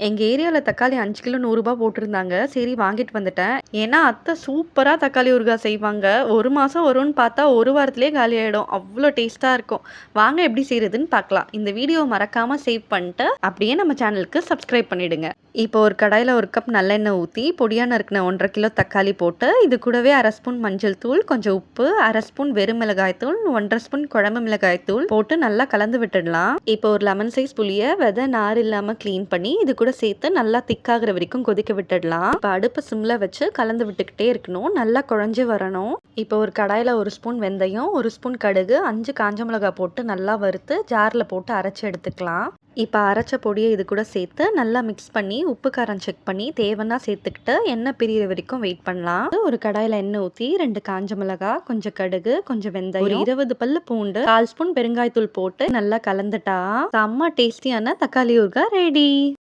எங்க ஏரியால தக்காளி 5 கிலோ ரூ. 100 போட்டிருந்தாங்க. சரி வாங்கிட்டு வந்துட்டேன். ஏன்னா, அத்தை சூப்பரா தக்காளி ஊறுகாய் செய்வாங்க. 1 மாசம் வரும்னு பார்த்தா, 1 வாரத்திலேயே காலியாயிடும். அவ்ளோ டேஸ்ட்டா இருக்கும். வாங்க எப்படி செய்றதுன்னு பார்க்கலாம். இந்த வீடியோவ மறக்காம சேவ் பண்ணிட்டு, அப்படியே நம்ம சேனலுக்கு சப்ஸ்கிரைப் பண்ணிடுங்க. இப்போ ஒரு கடாயில 1 கப் நல்லெண்ணெய் ஊத்தி, பொடியா நறுக்குன 1 1/2 கிலோ தக்காளி போட்டு, இது கூடவே 1/2 ஸ்பூன் மஞ்சள் தூள், கொஞ்சம் உப்பு, 1/2 ஸ்பூன் வெறும் மிளகாய் தூள், 1 1/2 ஸ்பூன் குழம்பு மிளகாய் தூள் போட்டு நல்லா கலந்து விட்டுடலாம். இப்போ ஒரு லெமன் சைஸ் புளிய விதை நார் இல்லாம கிளீன் பண்ணி இது கூட சேர்த்து நல்லா திக்காகிற வரைக்கும் கொதிக்க விட்டுடலாம். இப்போ அடுப்பு சிம்ல வச்சு கலந்து விட்டுக்கிட்டே இருக்கணும். நல்லா குழஞ்சு வரணும். இப்போ ஒரு கடாயில 1 ஸ்பூன் வெந்தயம், 1 ஸ்பூன் கடுகு, 5 காஞ்ச மிளகாய் போட்டு நல்லா வறுத்து ஜார்ல போட்டு அரைச்சு எடுத்துக்கலாம். இப்போ அரைச்ச பொடியை இது கூட சேர்த்து நல்லா மிக்ஸ் பண்ணி உப்பு காரம் செக் பண்ணி தேவைன்னா சேர்த்துக்கிட்டு எண்ணெய் பிரியிற வரைக்கும் வெயிட் பண்ணலாம். ஒரு கடாயில எண்ணெய் ஊற்றி 2 காஞ்ச மிளகாய், கொஞ்சம் கடுகு, கொஞ்சம் வெந்தயம், ஒரு 20 பல்லு பூண்டு, 1/4 ஸ்பூன் பெருங்காயத்தூள் போட்டு நல்லா கலந்துட்டா செம்ம டேஸ்டியான தக்காளி ஊறுகாய் ரெடி.